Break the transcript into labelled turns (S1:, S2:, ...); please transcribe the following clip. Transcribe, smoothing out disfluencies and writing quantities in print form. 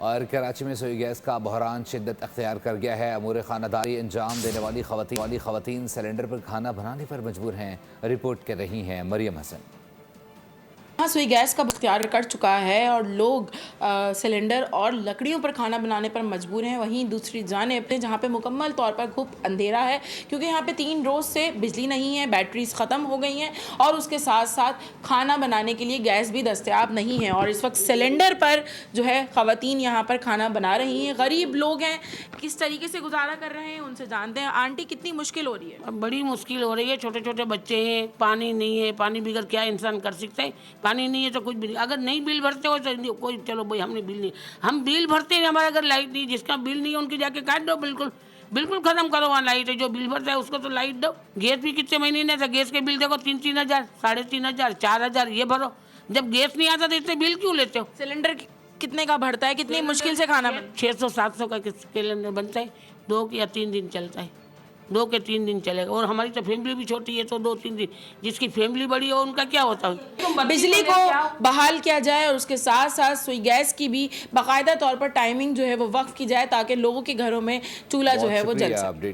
S1: और कराची में सुई गैस का बहरान शिद्दत अख्तियार कर गया है। अमूर खानादारी अंजाम देने वाली खवातीन सिलेंडर पर खाना बनाने पर मजबूर हैं। रिपोर्ट कर रही हैं मरियम हसन।
S2: यहाँ सुई गैस का इख्तियार कर चुका है और लोग सिलेंडर और लकड़ियों पर खाना बनाने पर मजबूर हैं। वहीं दूसरी जानिब जहाँ पे मुकम्मल तौर पर खूब अंधेरा है, क्योंकि यहाँ पे 3 रोज़ से बिजली नहीं है, बैटरीज ख़त्म हो गई हैं और उसके साथ साथ खाना बनाने के लिए गैस भी दस्तयाब नहीं है। और इस वक्त सिलेंडर पर जो है ख़वातीन यहाँ पर खाना बना रही हैं। गरीब लोग हैं, किस तरीके से गुजारा कर रहे हैं उनसे जानते हैं। आंटी, कितनी मुश्किल हो रही है?
S3: अब बड़ी मुश्किल हो रही है। छोटे छोटे बच्चे हैं, पानी नहीं है, पानी बगैर क्या इंसान कर सकते हैं? पानी नहीं है तो कुछ भी, अगर नहीं बिल भरते हो तो कोई चलो भाई हमने बिल नहीं, हम बिल भरते हैं, हमारा अगर लाइट नहीं, जिसका बिल नहीं है उनकी जाके काट दो, बिल्कुल बिल्कुल ख़त्म करो वहाँ लाइट है। जो बिल भरता है उसको तो लाइट दो। गैस भी कितने महीने नहीं था, गैस के बिल देखो 3-3 हज़ार, 3.5 हज़ार, 4 हज़ार ये भरो। जब गैस नहीं आता तो इतने बिल क्यों लेते हो?
S2: सिलेंडर कितने का भरता है? कितनी मुश्किल से खाना
S3: 600-700 का सिलेंडर बनता है, 2 या 3 दिन चलता है, 2 के 3 दिन चलेगा। और हमारी तो फैमिली भी छोटी है तो 2-3 दिन, जिसकी फैमिली बड़ी हो उनका क्या होता है?
S2: बिजली को बहाल किया जाए और उसके साथ साथ सुई गैस की भी बाकायदा तौर पर टाइमिंग जो है वो वक्फ की जाए, ताकि लोगों के घरों में चूल्हा जो है वो जल सके।